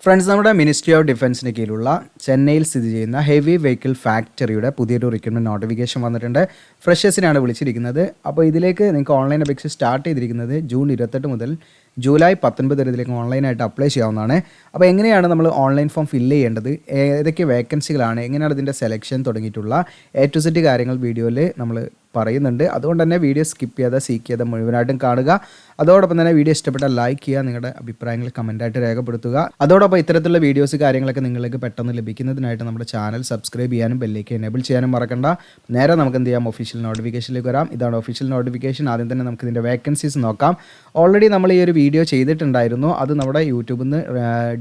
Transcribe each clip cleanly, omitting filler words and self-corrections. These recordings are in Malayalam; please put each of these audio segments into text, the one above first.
ഫ്രണ്ട്സ്, നമ്മുടെ മിനിസ്ട്രി ഓഫ് ഡിഫൻസിന് കീഴിലുള്ള ചെന്നൈയിൽ സ്ഥിതി ചെയ്യുന്ന ഹെവി വെഹിക്കിൾ ഫാക്ടറിയുടെ പുതിയൊരു റിക്രൂട്ട്മെൻറ്റ് നോട്ടിഫിക്കേഷൻ വന്നിട്ടുണ്ട്. ഫ്രഷേഴ്സിനാണ് വിളിച്ചിരിക്കുന്നത്. അപ്പോൾ ഇതിലേക്ക് നിങ്ങൾക്ക് ഓൺലൈൻ അപേക്ഷ സ്റ്റാർട്ട് ചെയ്തിരിക്കുന്നത് ജൂൺ 28 മുതൽ ജൂലൈ 19 വരെ ഇതിലേക്ക് ഓൺലൈനായിട്ട് അപ്ലൈ ചെയ്യാവുന്നതാണ്. അപ്പോൾ എങ്ങനെയാണ് നമ്മൾ ഓൺലൈൻ ഫോം ഫില്ല് ചെയ്യേണ്ടത്, ഏതൊക്കെ വേക്കൻസികളാണ്, എങ്ങനെയാണ് ഇതിൻ്റെ സെലക്ഷൻ തുടങ്ങിയിട്ടുള്ള A to Z കാര്യങ്ങൾ വീഡിയോയിൽ നമ്മൾ പറയുന്നുണ്ട്. അതുകൊണ്ട് തന്നെ വീഡിയോ സ്കിപ്പ് ചെയ്യാതെ സീക്ക് ചെയ്ത് മുഴുവനായിട്ടും കാണുക. അതോടൊപ്പം തന്നെ വീഡിയോ ഇഷ്ടപ്പെട്ടാൽ ലൈക്ക് ചെയ്യുക, നിങ്ങളുടെ അഭിപ്രായങ്ങൾ കമൻറ്റായിട്ട് രേഖപ്പെടുത്തുക. അതോടൊപ്പം ഇത്തരത്തിലുള്ള വീഡിയോസ് കാര്യങ്ങളൊക്കെ നിങ്ങൾക്ക് പെട്ടെന്ന് ലഭിക്കുന്നതിനായിട്ട് നമ്മുടെ ചാനൽ സബ്സ്ക്രൈബ് ചെയ്യാനും ബെല്ലേക്ക് എനേബിൾ ചെയ്യാനും മറക്കണ്ട. നേരെ നമുക്ക് എന്ത് ചെയ്യാം, ഒഫീഷ്യൽ നോട്ടിഫിക്കേഷനിലേക്ക് വരാം. ഇതാണ് ഒഫീഷ്യൽ നോട്ടിഫിക്കേഷൻ. ആദ്യം തന്നെ നമുക്ക് ഇതിൻ്റെ വേക്കൻസീസ് നോക്കാം. ഓൾറെഡി നമ്മൾ ഈ ഒരു വീഡിയോ ചെയ്തിട്ടുണ്ടായിരുന്നു, അത് നമ്മുടെ യൂട്യൂബിൽ നിന്ന്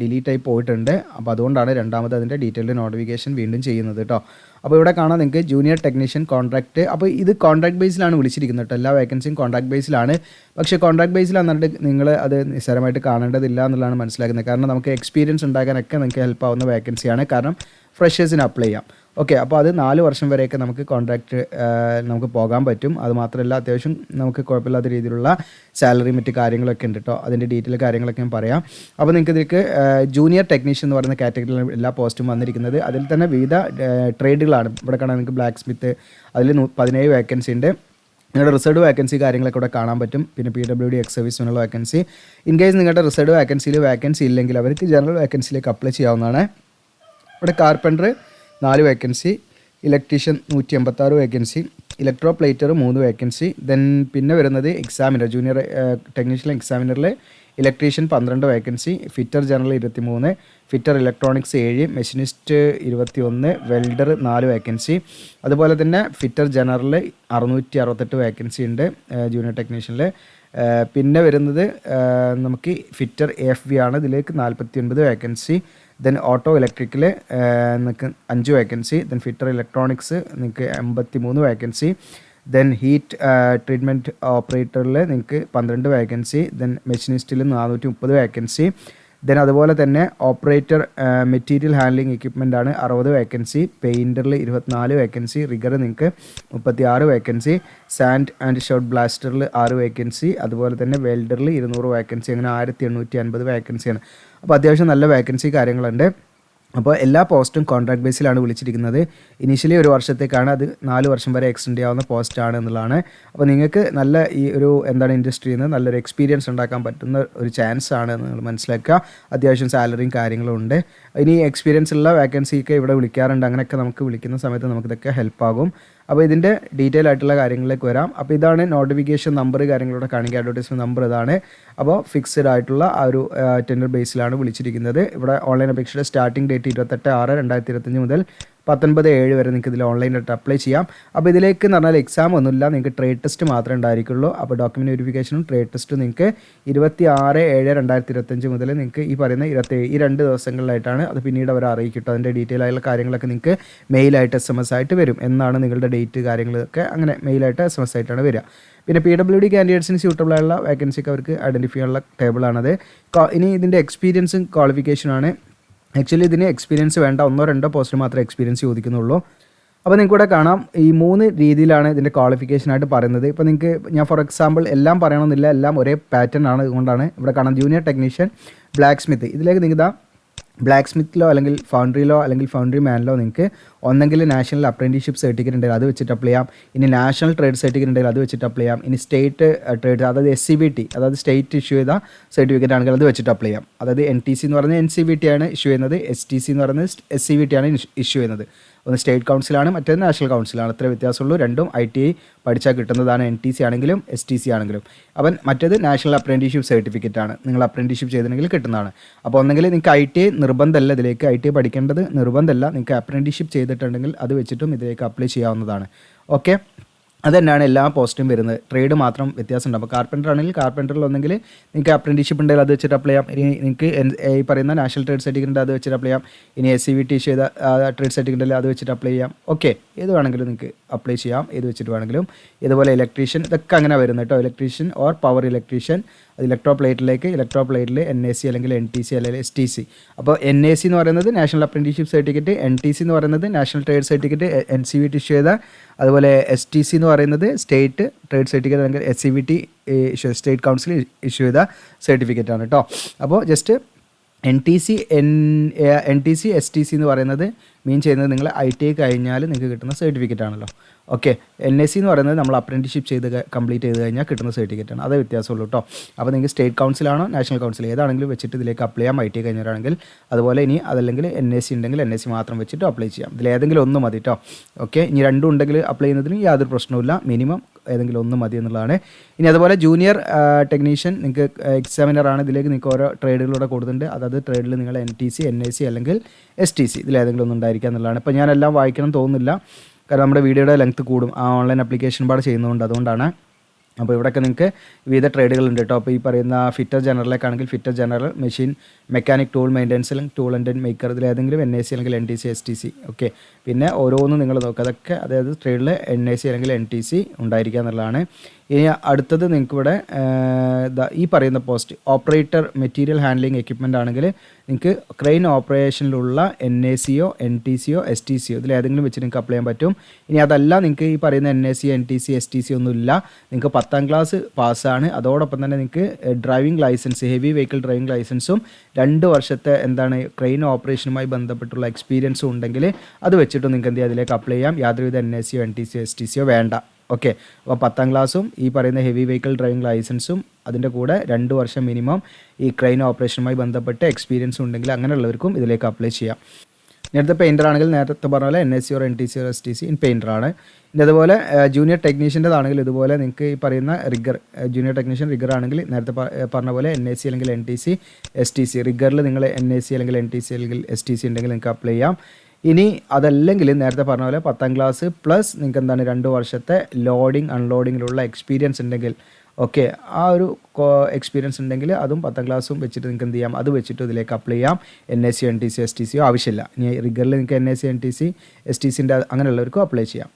ഡിലീറ്റ് ആയി പോയിട്ടുണ്ട്. അപ്പോൾ അതുകൊണ്ടാണ് രണ്ടാമത് അതിൻ്റെ ഡീറ്റെയിൽഡ് നോട്ടിഫിക്കേഷൻ വീണ്ടും ചെയ്യുന്നത് കേട്ടോ. അപ്പോൾ ഇവിടെ കാണാം നിങ്ങൾക്ക് ജൂനിയർ ടെക്നീഷ്യൻ കോൺട്രാക്റ്റ്. അപ്പോൾ ഇത് കോൺട്രാക്ട് ബേസിലാണ് വിളിച്ചിരിക്കുന്നത് കേട്ടോ. എല്ലാ വേക്കൻസിയും കോൺട്രാക്ട് ബേസിലാണ്. പക്ഷേ കോൺട്രാക്ട് ബേസിൽ എന്നിട്ട് നിങ്ങൾ അത് നിസ്സാരമായിട്ട് കാണേണ്ടതില്ല എന്നുള്ളതാണ് മനസ്സിലാക്കുന്നത്. കാരണം നമുക്ക് എക്സ്പീരിയൻസ് ഉണ്ടാക്കാനൊക്കെ നിങ്ങൾക്ക് ഹെൽപ്പ് ആവുന്ന വേക്കൻസിയാണ്. കാരണം ഫ്രഷേഴ്സിന് അപ്ലൈ ചെയ്യാം. ഓക്കെ, അപ്പോൾ അത് 4 വർഷം വരെയൊക്കെ നമുക്ക് കോൺട്രാക്റ്റ് നമുക്ക് പോകാൻ പറ്റും. അത് മാത്രമല്ല അത്യാവശ്യം നമുക്ക് കുഴപ്പമില്ലാത്ത രീതിയിലുള്ള സാലറി മറ്റ് കാര്യങ്ങളൊക്കെ ഉണ്ട് കേട്ടോ. അതിൻ്റെ ഡീറ്റെയിൽ കാര്യങ്ങളൊക്കെ ഞാൻ പറയാം. അപ്പോൾ നിങ്ങൾക്ക് ഇതിലേക്ക് ജൂനിയർ ടെക്നീഷ്യൻ എന്ന് പറയുന്ന കാറ്റഗറിയിലാണ് എല്ലാ പോസ്റ്റും വന്നിരിക്കുന്നത്. അതിൽ തന്നെ വിവിധ ട്രേഡുകളാണ്. ഇവിടെ കാണാൻ നിങ്ങൾക്ക് ബ്ലാക്ക് സ്മിത്ത്, അതിൽ 17 വേക്കൻസി ഉണ്ട്. നിങ്ങളുടെ റിസർവ് വേക്കൻസി കാര്യങ്ങളൊക്കെ ഇവിടെ കാണാൻ പറ്റും. പിന്നെ PWD എക്സ് സർവീസിനുള്ള വേക്കൻസി. ഇൻ കേസ് നിങ്ങളുടെ റിസർവ് വേക്കൻസിയിൽ വേക്കൻസി ഇല്ലെങ്കിൽ അവർക്ക് ജനറൽ വേക്കൻസിയിലേക്ക് അപ്ലൈ ചെയ്യാവുന്നതാണ്. ഇവിടെ carpenter 4 vacancy, electrician 186 vacancy, electro plater 3 vacancy. Then പിന്നെ വരുന്നത് എക്സാമിനർ, ജൂനിയർ ടെക്നീഷ്യൻ എക്സാമിനറിൽ electrician 12 vacancy, fitter general 23, fitter electronics 7, machinist 21, welder 4 vacancy. അതുപോലെ തന്നെ ഫിറ്റർ ജനറൽ 668 വേക്കൻസി ഉണ്ട് ജൂനിയർ ടെക്നീഷ്യനിൽ. പിന്നെ വരുന്നത് നമുക്ക് ഫിറ്റർ AFV ആണ്. ഇതിലേക്ക് 49 വേക്കൻസി. ദെൻ ഓട്ടോ ഇലക്ട്രിക്കിൽ നിങ്ങൾക്ക് 5 വേക്കൻസി. ദെൻ ഫിറ്റർ ഇലക്ട്രോണിക്സ് നിങ്ങൾക്ക് 83 വേക്കൻസി. ദെൻ ഹീറ്റ് ട്രീറ്റ്മെൻറ്റ് ഓപ്പറേറ്ററിൽ നിങ്ങൾക്ക് 12 വേക്കൻസി. ദെൻ മെഷീനിസ്റ്റിൽ 430 വേക്കൻസി. ദെൻ അതുപോലെ തന്നെ ഓപ്പറേറ്റർ മെറ്റീരിയൽ ഹാൻഡ്ലിംഗ് എക്യുപ്മെൻ്റ് ആണ് 60 വേക്കൻസി. പെയിൻറ്ററിൽ 24 വേക്കൻസി. റിഗർ നിങ്ങൾക്ക് 36 വേക്കൻസി. സാൻഡ് ആൻഡ് ഷോട്ട് ബ്ലാസ്റ്ററിൽ 6 വേക്കൻസി. അതുപോലെ തന്നെ വെൽഡറിൽ 200 വേക്കൻസി. അങ്ങനെ 1850 വേക്കൻസിയാണ്. അപ്പോൾ അത്യാവശ്യം നല്ല വേക്കൻസി കാര്യങ്ങളുണ്ട്. അപ്പോൾ എല്ലാ പോസ്റ്റും കോൺട്രാക്ട് ബേസിലാണ് വിളിച്ചിരിക്കുന്നത്. ഇനീഷ്യലി 1 വർഷത്തേക്കാണ്, അത് 4 വർഷം വരെ എക്സ്റ്റെൻഡ് ചെയ്യാവുന്ന പോസ്റ്റാണ് എന്നുള്ളതാണ്. അപ്പോൾ നിങ്ങൾക്ക് നല്ല ഈ ഒരു ഇൻഡസ്ട്രിയിൽ നിന്ന് നല്ലൊരു എക്സ്പീരിയൻസ് ഉണ്ടാക്കാൻ പറ്റുന്ന ഒരു ചാൻസ് ആണ് നിങ്ങൾ മനസ്സിലാക്കുക. അത്യാവശ്യം സാലറിയും കാര്യങ്ങളും ഉണ്ട്. ഇനി എക്സ്പീരിയൻസ് ഉള്ള വേക്കൻസിയൊക്കെ ഇവിടെ വിളിക്കാറുണ്ട്. അങ്ങനെയൊക്കെ നമുക്ക് വിളിക്കുന്ന സമയത്ത് നമുക്കിതൊക്കെ ഹെൽപ്പാകും. അപ്പോൾ ഇതിൻ്റെ ഡീറ്റെയിൽ ആയിട്ടുള്ള കാര്യങ്ങളിലേക്ക് വരാം. അപ്പോൾ ഇതാണ് നോട്ടിഫിക്കേഷൻ നമ്പർ കാര്യങ്ങളോടെ കാണിക്കുക. അഡ്വർടൈസ്മെൻറ്റ് നമ്പർ ഇതാണ്. അപ്പോൾ ഫിക്സഡ് ആയിട്ടുള്ള ആ ഒരു ടെൻഡർ ബേസിലാണ് വിളിച്ചിരിക്കുന്നത്. ഇവിടെ ഓൺലൈൻ അപേക്ഷയുടെ സ്റ്റാർട്ടിംഗ് ഡേറ്റ് 28/6/2025 മുതൽ 19/7 വരെ നിങ്ങൾക്ക് ഇതിൽ ഓൺലൈനായിട്ട് അപ്ലൈ ചെയ്യാം. അപ്പോൾ ഇതിലേക്ക് എന്ന് പറഞ്ഞാൽ എക്സാം ഒന്നുമില്ല, നിങ്ങൾക്ക് ട്രേഡ് ടെസ്റ്റ് മാത്രമേ ഉണ്ടായിരിക്കുള്ളൂ. അപ്പോൾ ഡോക്യുമെൻറ്റ് വെരിഫിക്കേഷനും ട്രേഡ് ടെസ്റ്റും നിങ്ങൾക്ക് 26/7/2025 മുതൽ നിങ്ങൾക്ക് ഈ പറയുന്ന 27 ഈ 2 ദിവസങ്ങളിലായിട്ടാണ്. അത് പിന്നീട് അവർ അറിയിക്കട്ടോ. അതിൻ്റെ ഡീറ്റെയിൽ ആയിട്ടുള്ള കാര്യങ്ങളൊക്കെ നിങ്ങൾക്ക് മെയിലായിട്ട് SMS ആയിട്ട് വരും. എന്നാണ് നിങ്ങളുടെ ഡേറ്റ് കാര്യങ്ങളൊക്കെ അങ്ങനെ മെയിലായിട്ട് SMS ആയിട്ടാണ് വരിക. പിന്നെ PWD കാൻഡിഡേറ്റ്സിന് സ്യൂട്ടബിൾ ആയുള്ള വേക്കൻസിക്ക് അവർക്ക് ഐഡൻറ്റിഫൈ ചെയ്യാനുള്ള ടേബിളാണത്. ഇനി ഇതിൻ്റെ എക്സ്പീരിയൻസും ക്വാളിഫിക്കേഷനാണ്. ആക്ച്വലി ഇതിന് എക്സ്പീരിയൻസ് വേണ്ട, 1-2 പോസ്റ്റ് മാത്രമേ എക്സ്പീരിയൻസ് ചോദിക്കുന്നുള്ളൂ. അപ്പോൾ നിങ്ങൾക്ക് ഇവിടെ കാണാം ഈ 3 രീതിയിലാണ് ഇതിൻ്റെ ക്വാളിഫിക്കേഷനായിട്ട് പറയുന്നത്. ഇപ്പോൾ നിങ്ങൾക്ക് ഞാൻ ഫോർ എക്സാമ്പിൾ എല്ലാം പറയണമെന്നില്ല, എല്ലാം ഒരേ പാറ്റേൺ ആണ്. അതുകൊണ്ടാണ് ഇവിടെ കാണാം ജൂനിയർ ടെക്നീഷ്യൻ ബ്ലാക്ക് സ്മിത്ത്. ഇതിലേക്ക് നിങ്ങൾക്ക് ബ്ലാക്ക് സ്മിത്തിലോ അല്ലെങ്കിൽ ഫൗണ്ടറിയിലോ അല്ലെങ്കിൽ ഫൗണ്ടറി മാനിലോ നിങ്ങൾക്ക് ഒന്നെങ്കിൽ നാഷണൽ അപ്രൻറ്റീഷിപ്പ് സർട്ടിഫിക്കറ്റ് ഉണ്ടെങ്കിൽ അത് വെച്ചിട്ട് അപ്ലൈ ചെയ്യാം. ഇനി നാഷണൽ ട്രേഡ് സർട്ടിഫിക്കറ്റ് ഉണ്ടെങ്കിൽ അത് വെച്ചിട്ട് അപ്ലൈ ചെയ്യാം. ഇനി സ്റ്റേറ്റ് ട്രേഡ്, അതായത് SCBT, അതായത് സ്റ്റേറ്റ് ഇഷ്യൂ ചെയ്ത സർട്ടിഫിക്കറ്റ് ആണെങ്കിൽ അത് വെച്ചിട്ട് അപ്ലൈ ചെയ്യാം. അതായത് NTC എന്ന് പറയുന്നത് NCBT ആണ് ഇഷ്യൂ ചെയ്യുന്നത്, STC എന്ന് പറയുന്നത് SCBT ആണ് ഇഷ്യൂ ചെയ്യുന്നത്. ഒന്ന് സ്റ്റേറ്റ് കൗൺസിലാണ്, മറ്റേത് നാഷണൽ കൗൺസിലാണ്. അത്ര വ്യത്യാസമുള്ളൂ. രണ്ടും ITI പഠിച്ചാൽ കിട്ടുന്നതാണ്, NTC ആണെങ്കിലും STC ആണെങ്കിലും. അപ്പം മറ്റേത് നാഷണൽ അപ്രൻറ്റീഷിപ്പ് സർട്ടിഫിക്കറ്റ് ആണ്, നിങ്ങൾ അപ്രൻറ്റീഷിപ്പ് ചെയ്തിട്ടുണ്ടെങ്കിൽ കിട്ടുന്നതാണ്. അപ്പോൾ ഒന്നെങ്കിൽ നിങ്ങൾക്ക് ITI നിർബന്ധമല്ല, ഇതിലേക്ക് ITI പഠിക്കേണ്ടത് നിർബന്ധമല്ല. നിങ്ങൾക്ക് അപ്രൻറ്റീഷിപ്പ് ചെയ്തിട്ടുണ്ടെങ്കിൽ അത് വെച്ചിട്ടും ഇതിലേക്ക് അപ്ലൈ ചെയ്യാവുന്നതാണ്. ഓക്കെ, അതുതന്നെയാണ് എല്ലാ പോസ്റ്റും വരുന്നത്. ട്രേഡ് മാത്രം വ്യത്യാസം ഉണ്ട്. അപ്പോൾ കാർപ്പൻറ്റർ ആണെങ്കിൽ കാർപ്പൻറ്ററിൽ ഒന്നെങ്കിൽ നിങ്ങൾക്ക് അപ്രൻറ്റീഷിപ്പ് ഉണ്ടെങ്കിൽ അത് വെച്ചിട്ട് അപ്ലൈ ചെയ്യാം. ഇനി നിങ്ങൾക്ക് ഈ പറയുന്ന നാഷണൽ ട്രേഡ് സർട്ടിഫിക്കറ്റ് അത് വെച്ചിട്ട് അപ്ലൈ ചെയ്യാം. ഇനി SCBT ചെയ്ത ട്രേഡ് സർട്ടിഫിക്കറ്റ് ഉണ്ടെങ്കിൽ അത് വെച്ചിട്ട് അപ്ലൈ ചെയ്യാം. ഓക്കെ, ഏത് വേണമെങ്കിലും നിങ്ങൾക്ക് അപ്ലൈ ചെയ്യാം, ഏത് വെച്ചിട്ട് വേണമെങ്കിലും. ഇതുപോലെ ഇലക്ട്രീഷ്യൻ, ഇതൊക്കെ അങ്ങനെ വരുന്നത് കേട്ടോ. ഇലക്ട്രീഷ്യൻ ഓർ പവർ ഇലക്ട്രീഷ്യൻ, അത് ഇലക്ട്രോ പ്ലേറ്റിൽ NAC അല്ലെങ്കിൽ NTC അല്ലെങ്കിൽ STC. അപ്പോൾ NAC എന്ന് പറയുന്നത് നാഷണൽ അപ്രൻറ്റീഷിപ്പ് സർട്ടിഫിക്കറ്റ്, NTC എന്ന് പറയുന്നത് national trade certificate NCVT issue ചെയ്ത, അതുപോലെ STC എന്ന് പറയുന്നത് സ്റ്റേറ്റ് ട്രേഡ് സർട്ടിഫിക്കറ്റ് അല്ലെങ്കിൽ SCVT സ്റ്റേറ്റ് കൗൺസിൽ ഇഷ്യൂ ചെയ്ത സർട്ടിഫിക്കറ്റ് ആണ് കേട്ടോ. അപ്പോൾ ജസ്റ്റ് NTC STC എന്ന് പറയുന്നത് മീൻ ചെയ്യുന്നത് നിങ്ങൾ ITI കഴിഞ്ഞാൽ നിങ്ങൾക്ക് കിട്ടുന്ന സർട്ടിഫിക്കറ്റ് ആണല്ലോ. ഓക്കെ, NSC എന്ന് പറയുന്നത് നമ്മൾ അപ്രൻറ്റിഷിപ്പ് കംപ്ലീറ്റ് ചെയ്ത് കഴിഞ്ഞാൽ കിട്ടുന്ന സർട്ടിഫിക്കറ്റാണ്. അതേ വ്യത്യാസമുള്ളൂ കേട്ടോ. അപ്പോൾ നിങ്ങൾക്ക് സ്റ്റേറ്റ് കൗൺസിലാണോ നാഷണൽ കൗൺസിൽ ഏതാണെങ്കിലും വെച്ചിട്ട് ഇതിലേക്ക് അപ്ലൈ ചെയ്യാം ITI കഴിഞ്ഞവരാണെങ്കിൽ. അതുപോലെ ഇനി അതല്ലെങ്കിൽ NSC ഉണ്ടെങ്കിൽ NSC മാത്രം വെച്ചിട്ട് അപ്ലൈ ചെയ്യാം. ഇതിലേതെങ്കിലും ഒന്ന് മതി കേട്ടോ. ഓക്കെ, ഇനി രണ്ടും ഉണ്ടെങ്കിൽ അപ്ലൈ ചെയ്യുന്നതിന് യാതൊരു പ്രശ്നവുമില്ല. മിനിമം ഏതെങ്കിലും ഒന്ന് മതി എന്നുള്ളതാണ്. ഇനി അതുപോലെ ജൂനിയർ ടെക്നീഷ്യൻ നിങ്ങൾക്ക് എക്സാമിനറാണ്. ഇതിലേക്ക് നിങ്ങൾക്ക് ഓരോ ട്രേഡുകളിലൂടെ കൊടുത്തിട്ടുണ്ട്. അതായത് ട്രേഡിൽ നിങ്ങൾ NTC NIC അല്ലെങ്കിൽ STC ഇതിലേതെങ്കിലും ഒന്നും ഉണ്ടായിരിക്കുക എന്നുള്ളതാണ്. ഇപ്പോൾ ഞാനെല്ലാം വായിക്കണം തോന്നുന്നില്ല, കാരണം നമ്മുടെ വീഡിയോയുടെ ലെങ്ത്ത് കൂടും ഓൺലൈൻ ആപ്ലിക്കേഷൻ പാട് ചെയ്യുന്നതുകൊണ്ട്. അതുകൊണ്ടാണ്. അപ്പോൾ ഇവിടെയൊക്കെ നിങ്ങൾക്ക് വിവിധ ട്രേഡുകളുണ്ട് കേട്ടോ. അപ്പോൾ ഈ പറയുന്ന ഫിറ്റർ ജനറലേക്കാണെങ്കിൽ fitter general, machine mechanic, tool maintenance അല്ലെങ്കിൽ ടൂൾ ആൻഡ് മേക്കർ ഇതിലേതെങ്കിലും NIC അല്ലെങ്കിൽ NTC STC. ഓക്കെ, പിന്നെ ഓരോന്നും നിങ്ങൾ നോക്കുക. അതൊക്കെ അതായത് ട്രേഡിൽ NIC അല്ലെങ്കിൽ NTC ഉണ്ടായിരിക്കുക എന്നുള്ളതാണ്. ഇനി അടുത്തത് നിങ്ങൾക്കിവിടെ ഈ പറയുന്ന post operator material handling equipment ആണെങ്കിൽ നിങ്ങൾക്ക് ക്രെയിൻ ഓപ്പറേഷനിലുള്ള NICയോ NTCയോ STCയോ ഇതിലേതെങ്കിലും വെച്ച് നിങ്ങൾക്ക് അപ്ലൈ ചെയ്യാൻ പറ്റും. ഇനി അതല്ല നിങ്ങൾക്ക് ഈ പറയുന്ന NIC NTC STC ഒന്നുമില്ല, നിങ്ങൾക്ക് 10ാം ക്ലാസ് പാസ്സാണ്, അതോടൊപ്പം തന്നെ നിങ്ങൾക്ക് driving licence heavy vehicle driving ലൈസൻസും 2 വർഷത്തെ എന്താണ് ക്രെയിൻ ഓപ്പറേഷനുമായി ബന്ധപ്പെട്ടുള്ള എക്സ്പീരിയൻസും ഉണ്ടെങ്കിൽ അത് വെച്ചിട്ട് നിങ്ങൾക്ക് എന്ത് ചെയ്യാം അതിലേക്ക് അപ്ലൈ ചെയ്യാം. യാതൊരുവിധ NICയോ NTCയോ STCയോ വേണ്ട. ഓക്കെ, അപ്പോൾ 10ാം ക്ലാസ്സും ഈ പറയുന്ന ഹെവി വെഹിക്കിൾ ഡ്രൈവിംഗ് ലൈസൻസും അതിൻ്റെ കൂടെ 2 വർഷം മിനിമം ഈ ക്രെയിൻ ഓപ്പറേഷനുമായി ബന്ധപ്പെട്ട് എക്സ്പീരിയൻസ് ഉണ്ടെങ്കിൽ അങ്ങനെയുള്ളവർക്കും ഇതിലേക്ക് അപ്ലൈ ചെയ്യാം. നേരത്തെ പെയിൻറ്റർ ആണെങ്കിൽ നേരത്തെ പറഞ്ഞ പോലെ NICയോ NTCയോ STC ഇൻ പെയിൻറ്ററാണ്. ഇനി അതുപോലെ ജൂനിയർ ടെക്നീഷ്യൻ്റെതാണെങ്കിൽ ഇതുപോലെ നിങ്ങൾക്ക് ഈ പറയുന്ന റിഗർ ജൂനിയർ ടെക്നീഷ്യൻ റിഗർ ആണെങ്കിൽ നേരത്തെ പറഞ്ഞ പോലെ NIC അല്ലെങ്കിൽ NTC STC റിഗറിൽ നിങ്ങൾ NIC അല്ലെങ്കിൽ NTC അല്ലെങ്കിൽ STC ഉണ്ടെങ്കിൽ നിങ്ങൾക്ക് അപ്ലൈ ചെയ്യാം. ഇനി അതല്ലെങ്കിൽ നേരത്തെ പറഞ്ഞ പോലെ 10ാം ക്ലാസ് പ്ലസ് നിങ്ങൾക്ക് എന്താണ് 2 വർഷത്തെ ലോഡിങ് അൺലോഡിങ്ങിലുള്ള എക്സ്പീരിയൻസ് ഉണ്ടെങ്കിൽ ഓക്കെ, ആ ഒരു എക്സ്പീരിയൻസ് ഉണ്ടെങ്കിൽ അതും 10ാം ക്ലാസ്സും വെച്ചിട്ട് നിങ്ങൾക്ക് എന്ത് ചെയ്യാം, അത് വെച്ചിട്ട് ഇതിലേക്ക് അപ്ലൈ ചെയ്യാം. NICയോ NTCയോ STCയോ ആവശ്യമില്ല. ഇനി റിഗറിൽ നിങ്ങൾക്ക് NIC NTC STCൻ്റെ അങ്ങനെയുള്ളവർക്കും അപ്ലൈ ചെയ്യാം.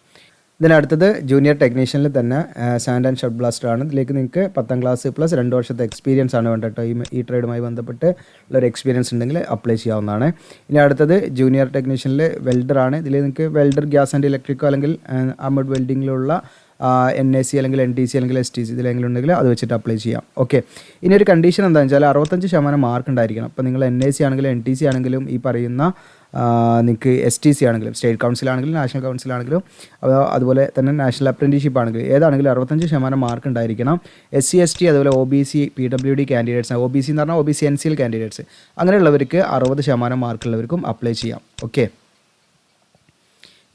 ഇതിനടുത്തത് ജൂനിയർ ടെക്നീഷ്യനിൽ തന്നെ സാൻഡ് ആൻഡ് ഷട്ട് ബ്ലാസ്റ്റർ ആണ്. ഇതിലേക്ക് നിങ്ങൾക്ക് 10ാം ക്ലാസ് പ്ലസ് 2 വർഷത്തെ എക്സ്പീരിയൻസ് ആണ് വേണ്ടത് കേട്ടോ. ഈ ട്രേഡുമായി ബന്ധപ്പെട്ട് ഉള്ളൊരു എക്സ്പീരിയൻസ് ഉണ്ടെങ്കിൽ അപ്ലൈ ചെയ്യാവുന്നതാണ്. ഇനി അടുത്തത് ജൂനിയർ ടെക്നീഷ്യനിൽ വെൽഡർ ആണ്. ഇതിൽ നിങ്ങൾക്ക് വെൽഡർ ഗ്യാസ് ആൻഡ് ഇലക്ട്രിക്കോ അല്ലെങ്കിൽ ആർമഡ് വെൽഡിങ്ങിലുള്ള NIC അല്ലെങ്കിൽ NTC അല്ലെങ്കിൽ STC ഇതിലെങ്കിലും ഉണ്ടെങ്കിൽ അത് വെച്ചിട്ട് അപ്ലൈ ചെയ്യാം. ഓക്കെ, ഇനി ഒരു കണ്ടീഷൻ എന്താണെന്ന് വെച്ചാൽ 65% മാർക്ക് ഉണ്ടായിരിക്കണം. അപ്പോൾ നിങ്ങൾ NIC ആണെങ്കിലും NTC ആണെങ്കിലും ഈ പറയുന്ന നിങ്ങൾക്ക് STC ആണെങ്കിലും സ്റ്റേറ്റ് കൗൺസിലാണെങ്കിലും നാഷണൽ കൗൺസിലാണെങ്കിലും അതുപോലെ തന്നെ നാഷണൽ അപ്രൻറ്റീഷിപ്പ് ആണെങ്കിലും ഏതാണെങ്കിലും 65% മാർക്ക് ഉണ്ടായിരിക്കണം. SC ST അതുപോലെ OBC PWD കാൻഡിഡേറ്റ്സ്, OBC എന്ന് പറഞ്ഞാൽ OBC NCL കാൻഡിഡേറ്റ്സ് അങ്ങനെയുള്ളവർക്ക് 60% മാർക്കുള്ളവർക്കും അപ്ലൈ ചെയ്യാം. ഓക്കെ,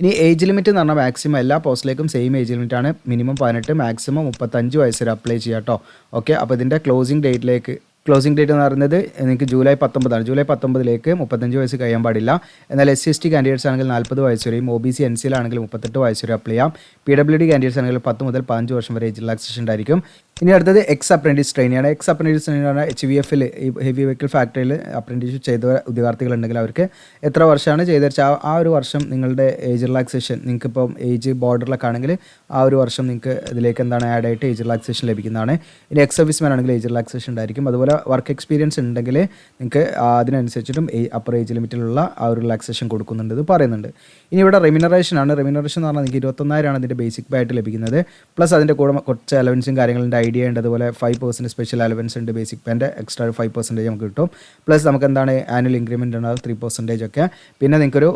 ഇനി ഏജ് ലിമിറ്റ് എന്ന് പറഞ്ഞാൽ മാക്സിമം എല്ലാ പോസ്റ്റിലേക്കും സെയിം ഏജ് ലിമിറ്റാണ്. മിനിമം 18 മാക്സിമം 35 വയസ്സ് വരെ അപ്ലൈ ചെയ്യാം കേട്ടോ. ഓക്കെ, അപ്പോൾ ഇതിൻ്റെ ക്ലോസിംഗ് ഡേറ്റ് എന്ന് പറയുന്നത് നിങ്ങൾക്ക് ജൂലൈ 19 ജൂലൈ 19 35 വയസ്സ് കഴിയാൻ പാടില്ല. എന്നാൽ SC ST കാൻഡിഡേറ്റ്സ് ആണെങ്കിൽ 40 വയസ്സ് വരെയും OBC NCL ആണെങ്കിൽ 38 വയസ്സ് വരെ അപ്ലൈ ചെയ്യാം. PWD കാൻഡിഡേറ്റ്സ് ആണെങ്കിൽ 10 മുതൽ 15 വർഷം വരെ ഏജ് റിലാക്സേഷൻ ഉണ്ടായിരിക്കും. ഇനി അടുത്തത് എക്സ് അപ്രൻറ്റീസ് ട്രെയിനിയാണ്. എക്സ് അപ്രൻറ്റീസ് ട്രെയിനിയാണ് HVF ഈ ഹെവി വെഹിക്കിൾ ഫാക്ടറിയിൽ അപ്രൻറ്റീസ്ഷിപ്പ് ചെയ്ത ഉദ്യോഗാർത്ഥികളുണ്ടെങ്കിൽ അവർക്ക് എത്ര വർഷമാണ് ചെയ്തെച്ചാൽ ആ ഒരു വർഷം നിങ്ങളുടെ ഏജ് റിലാക്സേഷൻ നിങ്ങൾക്കിപ്പം ഏജ് ബോർഡറിലൊക്കെ ആണെങ്കിൽ ആ ഒരു വർഷം നിങ്ങൾക്ക് ഇതിലേക്ക് എന്താണ് ആഡ് ആയിട്ട് ഏജ് റിലാക്സേഷൻ ലഭിക്കുന്നതാണ്. ഇനി എക്സ് സർവീസ്മാൻ ആണെങ്കിൽ ഏജ് റിലാക്സേഷൻ ഉണ്ടായിരിക്കും. അതുപോലെ വർക്ക് എക്സ്പീരിയൻസ് ഉണ്ടെങ്കിൽ നിങ്ങൾക്ക് അതിനനുസരിച്ചിട്ടും അപ്പർ ഏജ് ലിമിറ്റിലുള്ള ആ ഒരു റിലാക്സേഷൻ കൊടുക്കുന്നുണ്ട് ഇത് പറയുന്നുണ്ട്. ഇനി ഇവിടെ റെമ്യൂണറേഷൻ ആണ്. റെമ്യൂണറേഷൻ എന്ന് പറഞ്ഞാൽ നിങ്ങൾക്ക് 21,000 ഇതിൻ്റെ ബേസിക് പേ ആയിട്ട് ലഭിക്കുന്നത്. പ്ലസ് അതിൻ്റെ കൂടെ കുറച്ച് അലവൻസും കാര്യങ്ങളുണ്ട്, ഐഡിയ ഉണ്ട്, അതുപോലെ 5% സ്പെഷ്യൽ അലവൻസ് ഉണ്ട്. ബേസിക് പേൻ്റെ എക്സ്ട്രാ 5% നമുക്ക് കിട്ടും. പ്ലസ് നമുക്ക് എന്താണ് ആനുവൽ ഇൻക്രിമെൻ്റ് ഉണ്ടാകും 3% ഒക്കെ. പിന്നെ നിങ്ങൾക്കൊരു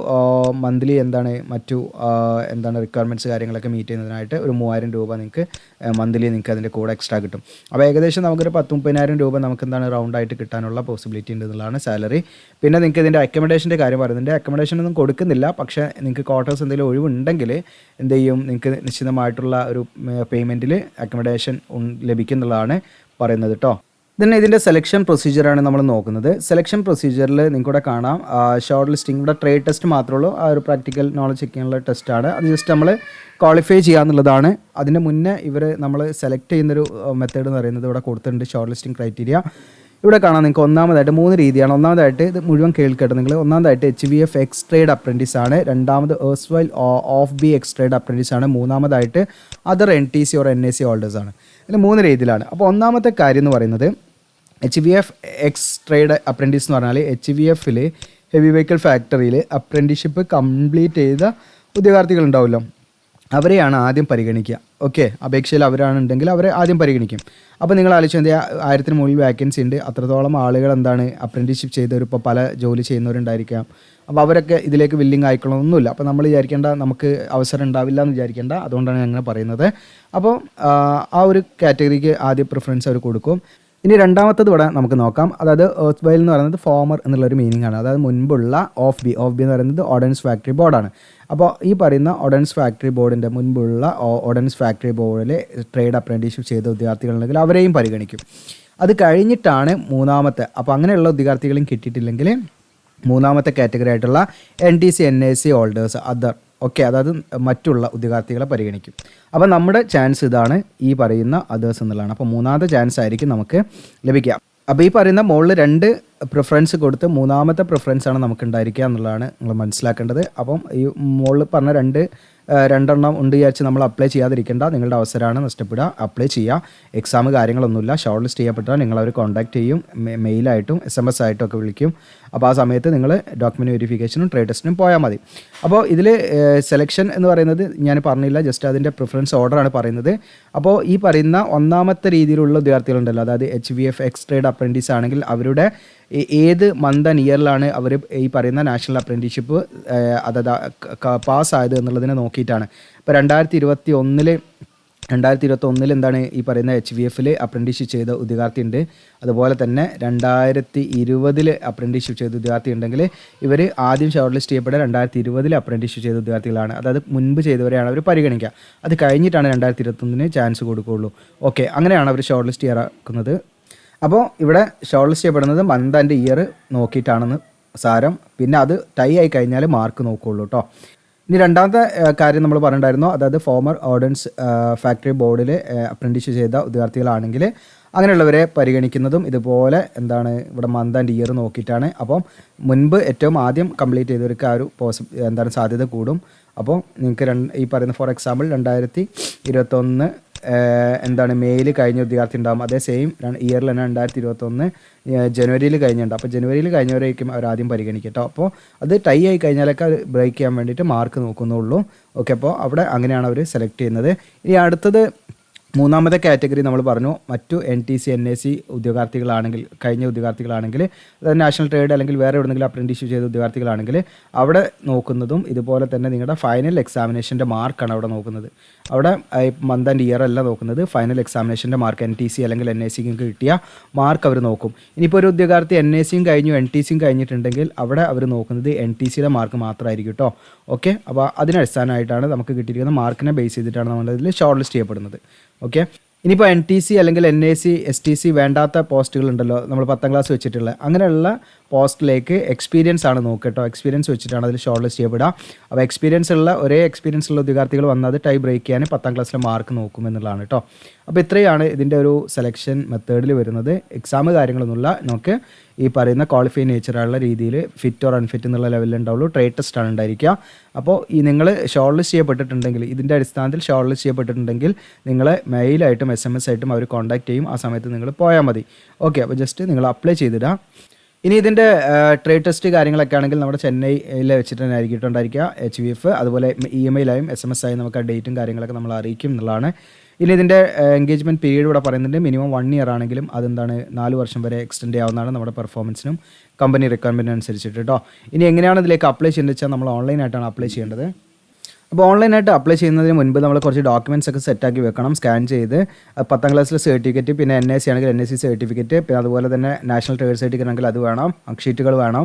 മന്ത്ലി എന്താണ് മറ്റു എന്താണ് റിക്വയർമെൻറ്റ്സ് കാര്യങ്ങളൊക്കെ മീറ്റ് ചെയ്യുന്നതിനായിട്ട് ഒരു 3,000 രൂപ നിങ്ങൾക്ക് മന്ത്ലി നിങ്ങൾക്ക് അതിൻ്റെ കൂടെ എക്സ്ട്രാ കിട്ടും. അപ്പോൾ ഏകദേശം നമുക്കൊരു 30,000 രൂപ നമുക്ക് എന്താണ് റൗണ്ടായിട്ട് കിട്ടാനുള്ള പോസിബിലിറ്റി ഉണ്ട് എന്നുള്ളതാണ് സാലറി. പിന്നെ നിങ്ങൾക്ക് ഇതിൻ്റെ അക്കോമഡേഷൻ്റെ കാര്യം പറയുന്നുണ്ട്. അക്കോമഡേഷൻ ഒന്നും കൊടുക്കുന്നില്ല, പക്ഷേ നിങ്ങൾക്ക് ക്വാർട്ടേഴ്സ് എന്തെങ്കിലും ഒഴിവുണ്ടെങ്കിൽ എന്ത് ചെയ്യും, നിങ്ങൾക്ക് നിശ്ചിതമായിട്ടുള്ള ഒരു പേയ്മെൻറ്റിൽ അക്കോമഡേഷൻ ലഭിക്കുന്നുള്ളതാണ് പറയുന്നത് കേട്ടോ. ഇതിൻ്റെ സെലക്ഷൻ പ്രൊസീജിയറാണ് നമ്മൾ നോക്കുന്നത്. സെലക്ഷൻ പ്രൊസീജിയറിൽ നിങ്ങൾക്കിവിടെ കാണാം ഷോർട്ട് ലിസ്റ്റിംഗ്. ഇവിടെ ട്രേഡ് ടെസ്റ്റ് മാത്രമേ ഉള്ളൂ, ആ ഒരു പ്രാക്ടിക്കൽ നോളജ് ചെക്ക് ചെയ്യാനുള്ള ടെസ്റ്റാണ്. അത് ജസ്റ്റ് നമ്മൾ ക്വാളിഫൈ ചെയ്യാന്നുള്ളതാണ്. അതിന് മുന്നേ നമ്മൾ സെലക്ട് ചെയ്യുന്നൊരു മെത്തേഡ് എന്ന് പറയുന്നത് ഇവിടെ കൊടുത്തിട്ടുണ്ട്, ഷോർട്ട് ലിസ്റ്റിംഗ് ക്രൈറ്റീരിയ. ഇവിടെ കാണാം നിങ്ങൾക്ക് ഒന്നാമതായിട്ട് 3 രീതിയാണ്. ഒന്നാമതായിട്ട് ഇത് മുഴുവൻ കേൾക്കട്ടെ നിങ്ങൾ. ഒന്നാമതായിട്ട് HVF എക്സ് ട്രേഡ് അപ്രൻറ്റീസ് ആണ്. രണ്ടാമത് erstwhile of B ex trade apprentice ആണ്. മൂന്നാമതായിട്ട് other NTC or NIC holders ആണ്. ഇതിൽ 3 രീതിയിലാണ്. അപ്പോൾ ഒന്നാമത്തെ കാര്യം എന്ന് പറയുന്നത് HVF എക്സ് ട്രേഡ് അപ്രൻറ്റീസ് എന്ന് പറഞ്ഞാൽ HVFൽ ഹെവി വെഹിക്കിൾ ഫാക്ടറിയിൽ അപ്രൻറ്റീഷിപ്പ് കംപ്ലീറ്റ് ചെയ്ത ഉദ്യോഗാർത്ഥികൾ ഉണ്ടാവുമല്ലോ, അവരെയാണ് ആദ്യം പരിഗണിക്കുക. ഓക്കെ, അപേക്ഷയിൽ അവരാണെന്നുണ്ടെങ്കിൽ അവരെ ആദ്യം പരിഗണിക്കും. അപ്പോൾ നിങ്ങൾ ആലോചിച്ച് എന്ത് 1000 മുകളിൽ വേക്കൻസി ഉണ്ട്, അത്രത്തോളം ആളുകൾ എന്താണ് അപ്രൻറ്റീസ്ഷിപ്പ് ചെയ്തവർ ഇപ്പോൾ പല ജോലി ചെയ്യുന്നവരുണ്ടായിരിക്കാം. അപ്പോൾ അവരൊക്കെ ഇതിലേക്ക് വില്ലിങ് ആയിക്കൊള്ളണമെന്നൊന്നുമില്ല. അപ്പോൾ നമ്മൾ വിചാരിക്കേണ്ട നമുക്ക് അവസരം ഉണ്ടാവില്ല എന്ന് വിചാരിക്കേണ്ട, അതുകൊണ്ടാണ് ഞാൻ അങ്ങനെ പറയുന്നത്. അപ്പോൾ ആ ഒരു കാറ്റഗറിക്ക് ആദ്യം പ്രിഫറൻസ് അവർ കൊടുക്കും. ഇനി രണ്ടാമത്തത് ഇവിടെ നമുക്ക് നോക്കാം. അതായത് എർത്ത് വൈൽ എന്ന് പറയുന്നത് ഫോമർ എന്നുള്ളൊരു മീനിങ് ആണ്. അതായത് മുൻപുള്ള ഓഫ് ബി എന്ന് പറയുന്നത് ഓർഡിനൻസ് ഫാക്ടറി ബോർഡാണ്. അപ്പോൾ ഈ പറയുന്ന ഓർഡിനൻസ് ഫാക്ടറി ബോർഡിൻ്റെ മുൻപുള്ള ഓർഡിനൻസ് ഫാക്ടറി ബോർഡിൽ ട്രേഡ് അപ്രൻറ്റീസ്ഷിപ്പ് ചെയ്ത ഉദ്യോഗാർത്ഥികളുണ്ടെങ്കിൽ അവരെയും പരിഗണിക്കും. അത് കഴിഞ്ഞിട്ടാണ് മൂന്നാമത്തെ. അപ്പോൾ അങ്ങനെയുള്ള ഉദ്യോഗാർത്ഥികളും കിട്ടിയിട്ടില്ലെങ്കിൽ മൂന്നാമത്തെ കാറ്റഗറി ആയിട്ടുള്ള NTC NIC holders other, okay, അതായത് മറ്റുള്ള ഉദ്യോഗാർത്ഥികളെ പരിഗണിക്കും. അപ്പോൾ നമ്മുടെ ചാൻസ് ഇതാണ്, ഈ പറയുന്ന അതേഴ്സ് എന്നുള്ളതാണ്. അപ്പോൾ മൂന്നാമത്തെ ചാൻസ് ആയിരിക്കും നമുക്ക് ലഭിക്കുക. അപ്പോൾ ഈ പറയുന്ന മുകളിൽ 2 പ്രിഫറൻസ് കൊടുത്ത് മൂന്നാമത്തെ പ്രിഫറൻസ് ആണ് നമുക്ക് ഉണ്ടായിരിക്കുക എന്നുള്ളതാണ് നിങ്ങൾ മനസ്സിലാക്കേണ്ടത്. അപ്പം ഈ മുകളിൽ പറഞ്ഞ രണ്ടെണ്ണം ഉണ്ട് വിചാരിച്ച് നമ്മൾ അപ്ലൈ ചെയ്യാതിരിക്കേണ്ട, നിങ്ങളുടെ അവസരമാണ് നഷ്ടപ്പെടുക. അപ്ലൈ ചെയ്യുക, എക്സാം കാര്യങ്ങളൊന്നുമില്ല. ഷോർട്ട് ലിസ്റ്റ് ചെയ്യപ്പെട്ടാൽ നിങ്ങളവർ കോൺടാക്ട് ചെയ്യും, മെയിലായിട്ടും SMS ആയിട്ടും ഒക്കെ വിളിക്കും. അപ്പോൾ ആ സമയത്ത് നിങ്ങൾ ഡോക്യുമെൻറ്റ് വെരിഫിക്കേഷനും ട്രേഡ് ടെസ്റ്റിനും പോയാൽ മതി. അപ്പോൾ ഇതിൽ സെലക്ഷൻ എന്ന് പറയുന്നത് ഞാൻ പറഞ്ഞില്ല, ജസ്റ്റ് അതിൻ്റെ പ്രിഫറൻസ് ഓർഡറാണ് പറയുന്നത്. അപ്പോൾ ഈ പറയുന്ന ഒന്നാമത്തെ രീതിയിലുള്ള ഉദ്യോഗാർത്ഥികളുണ്ടല്ലോ, അതായത് HVF എക്സ് ട്രേഡ് അപ്രൻറ്റീസ് ആണെങ്കിൽ അവരുടെ ഏത് മന്ത് ആൻഡ് ഇയറിലാണ് അവർ ഈ പറയുന്ന നാഷണൽ അപ്രൻറ്റീസ്ഷിപ്പ് അതായത് പാസ്സായത് എന്നുള്ളതിനെ നോക്കിയിട്ടാണ്. ഇപ്പോൾ 2021 എന്താണ് ഈ പറയുന്ന HVFൽ അപ്രൻറ്റീസ്ഷിപ്പ് ചെയ്ത ഉദ്യോഗാർത്ഥി ഉണ്ട്. അതുപോലെ തന്നെ 2020 അപ്രൻറ്റീസ്ഷിപ്പ് ചെയ്ത ഉദ്യോഗാർത്ഥി ഉണ്ടെങ്കിൽ ഇവർ ആദ്യം ഷോർട്ട് ലിസ്റ്റ് ചെയ്യപ്പെടുക 2020 അപ്രൻറ്റീസ്ഷിപ്പ് ചെയ്ത ഉദ്യോഗാർത്ഥികളാണ്. അതായത് മുൻപ് ചെയ്തവരെയാണ് അവർ പരിഗണിക്കുക. അത് കഴിഞ്ഞിട്ടാണ് 2021 ചാൻസ് കൊടുക്കുകയുള്ളൂ. ഓക്കെ, അങ്ങനെയാണ് അവർ ഷോർട്ട് ലിസ്റ്റ് ചെയ്യാക്കുന്നത്. അപ്പോൾ ഇവിടെ ഷോർട്ട് ലിസ്റ്റ് ചെയ്യപ്പെടുന്നത് മന്ത് ആൻഡ് ഇയർ നോക്കിയിട്ടാണെന്ന് സാരം. പിന്നെ അത് ടൈ ആയി കഴിഞ്ഞാൽ മാർക്ക് നോക്കുകയുള്ളൂ കേട്ടോ. ഇനി രണ്ടാമത്തെ കാര്യം നമ്മൾ പറഞ്ഞിട്ടുണ്ടായിരുന്നു, അതായത് ഫോമർ ഓർഡിനൻസ് ഫാക്ടറി ബോർഡിൽ അപ്രൻറ്റീസ് ചെയ്ത ഉദ്യോഗാർത്ഥികളാണെങ്കിൽ അങ്ങനെയുള്ളവരെ പരിഗണിക്കുന്നതും ഇതുപോലെ എന്താണ് ഇവിടെ മന്ത് ആൻഡ് ഇയർ നോക്കിയിട്ടാണ്. അപ്പം മുൻപ് ഏറ്റവും ആദ്യം കംപ്ലീറ്റ് ചെയ്തവർക്ക് ആ ഒരു സാധ്യത കൂടും. അപ്പോൾ നിങ്ങൾക്ക് ഈ പറയുന്ന ഫോർ എക്സാമ്പിൾ 2021 മെയ്യിൽ കഴിഞ്ഞ ഉദ്യോഗാർത്ഥി ഉണ്ടാകും. അതേ സെയിം ഇയറിൽ തന്നെ 2021 ജനുവരിയിൽ കഴിഞ്ഞിട്ടുണ്ട്. അപ്പോൾ ജനുവരിയിൽ കഴിഞ്ഞവരായിരിക്കും അവർ ആദ്യം പരിഗണിക്കുക കേട്ടോ. അപ്പോൾ അത് ടൈ ആയി കഴിഞ്ഞാലൊക്കെ അവർ ബ്രേക്ക് ചെയ്യാൻ വേണ്ടിയിട്ട് മാർക്ക് നോക്കുന്നുള്ളൂ. ഓക്കെ, അപ്പോൾ അവിടെ അങ്ങനെയാണ് അവർ സെലക്ട് ചെയ്യുന്നത്. ഇനി അടുത്തത് മൂന്നാമത്തെ കാറ്റഗറി നമ്മൾ പറഞ്ഞു, മറ്റു NTC NIC ഉദ്യോഗാർത്ഥികളാണെങ്കിൽ, കഴിഞ്ഞ ഉദ്യോഗാർത്ഥികളാണെങ്കിൽ, അതായത് നാഷണൽ ട്രേഡ് അല്ലെങ്കിൽ വേറെ എവിടെയെങ്കിലും അപ്രൻറ്റീസ്ഷിപ്പ് ചെയ്ത ഉദ്യോഗാർത്ഥികളാണെങ്കിൽ അവിടെ നോക്കുന്നതും ഇതുപോലെ തന്നെ നിങ്ങളുടെ ഫൈനൽ എക്സാമിനേഷൻ്റെ മാർക്കാണ് അവിടെ നോക്കുന്നത്. അവിടെ മന്ത് ആൻഡ് ഇയർ അല്ല നോക്കുന്നത്, ഫൈനൽ എക്സാമിനേഷൻ്റെ മാർക്ക് NTC അല്ലെങ്കിൽ NICക്ക് കിട്ടിയ മാർക്ക് അവർ നോക്കും. ഇനിയിപ്പോൾ ഒരു ഉദ്യോഗാർത്ഥി NICയും കഴിഞ്ഞു NTCയും കഴിഞ്ഞിട്ടുണ്ടെങ്കിൽ അവിടെ അവർ നോക്കുന്നത് NTCയുടെ മാർക്ക് മാത്രമായിരിക്കും കേട്ടോ. ഓക്കെ, അപ്പോൾ അതിനടിസ്ഥാനമായിട്ടാണ് നമുക്ക് കിട്ടിയിരിക്കുന്ന മാർക്കിനെ ബേസ് ചെയ്തിട്ടാണ് നമ്മളിതിൽ ഷോർട്ട് ലിസ്റ്റ് ചെയ്യപ്പെടുന്നത്. ഓക്കെ, ഇനിയിപ്പോൾ NTC അല്ലെങ്കിൽ NIC STC വേണ്ടാത്ത പോസ്റ്റുകളുണ്ടല്ലോ, നമ്മൾ 10ാം ക്ലാസ് വെച്ചിട്ടുള്ള അങ്ങനെയുള്ള പോസ്റ്റിലേക്ക് എക്സ്പീരിയൻസ് ആണ് നോക്കുക കേട്ടോ. എക്സ്പീരിയൻസ് വെച്ചിട്ടാണ് അതിൽ ഷോർട്ട് ലിസ്റ്റ് ചെയ്യപ്പെടുക. അപ്പോൾ ഒരേ എക്സ്പീരിയൻസ് ഉള്ള ഉദ്യോഗാർത്ഥികൾ വന്നത് ടൈ ബ്രേക്ക് ചെയ്യാൻ 10ാം ക്ലാസ്സിലെ മാർക്ക് നോക്കുമെന്നുള്ളതാണ് കേട്ടോ. അപ്പോൾ ഇത്രയാണ് ഇതിൻ്റെ ഒരു സെലക്ഷൻ മെത്തേഡിൽ വരുന്നത്. എക്സാം കാര്യങ്ങളൊന്നുമില്ല, നമുക്ക് ഈ പറയുന്ന ക്വാളിഫൈ നേച്ചറുള്ള രീതിയിൽ ഫിറ്റ് ഓർ അൺഫിറ്റ് എന്നുള്ള ലെവലിൽ ഉണ്ടാവുള്ളൂ. ട്രേഡ് ടെസ്റ്റാണ് ഉണ്ടായിരിക്കുക. അപ്പോൾ ഈ നിങ്ങൾ ഷോർട്ട് ലിസ്റ്റ് ചെയ്യപ്പെട്ടിട്ടുണ്ടെങ്കിൽ, ഇതിൻ്റെ അടിസ്ഥാനത്തിൽ ഷോർട്ട് ലിസ്റ്റ് ചെയ്യപ്പെട്ടിട്ടുണ്ടെങ്കിൽ നിങ്ങളെ മെയിലായിട്ടും SMS ആയിട്ടും അവർ കോൺടാക്ട് ചെയ്യും. ആ സമയത്ത് നിങ്ങൾ പോയാൽ മതി. ഓക്കെ, അപ്പോൾ ജസ്റ്റ് നിങ്ങൾ അപ്ലൈ ചെയ്തിടുക. ഇനി ഇതിൻ്റെ ട്രേഡ് ടെസ്റ്റ് കാര്യങ്ങളൊക്കെ ആണെങ്കിൽ നമ്മുടെ ചെന്നൈയിൽ വെച്ചിട്ട് തന്നെ ആയിരിക്കും ഉണ്ടായിരിക്കുക. HVF അതുപോലെ EMI ആയും SMS ആയും നമുക്ക് ആ ഡേറ്റും കാര്യങ്ങളൊക്കെ നമ്മൾ അറിയിക്കും എന്നുള്ളതാണ്. ഇനി ഇതിൻ്റെ എൻഗേജ്മെൻറ്റ് പീരീഡ് ഇവിടെ പറയുന്നുണ്ട്. മിനിമം 1 ഇയർ ആണെങ്കിലും അതെന്താണ് 4 വർഷം വരെ എക്സ്റ്റെൻഡ് ചെയ്യാവുന്നതാണ് നമ്മുടെ പെർഫോമൻസിനും കമ്പനി റിക്വയർമെൻറ്റ് അനുസരിച്ചിട്ട് കേട്ടോ. ഇനി എങ്ങനെയാണ് ഇതിലേക്ക് അപ്ലൈ ചെയ്യേണ്ടത് വെച്ചാൽ നമ്മൾ ഓൺലൈനായിട്ടാണ് അപ്ലൈ ചെയ്യേണ്ടത്. അപ്പോൾ ഓൺലൈനായിട്ട് അപ്ലൈ ചെയ്യുന്നതിന് മുൻപ് നമ്മൾ കുറച്ച് ഡോക്യുമെൻറ്റ്സ് ഒക്കെ സെറ്റാക്കി വെക്കണം, സ്കാൻ ചെയ്ത്. 10ാം ക്ലാസ്സിലെ സർട്ടിഫിക്കറ്റ്, പിന്നെ NIC ആണെങ്കിൽ NIC സർട്ടിഫിക്കറ്റ്, പിന്നെ അതുപോലെ തന്നെ നാഷണൽ ട്രേഡ് സർട്ടിഫിക്കറ്റ് ആണെങ്കിൽ അത് വേണം, ഷീറ്റുകൾ വേണം.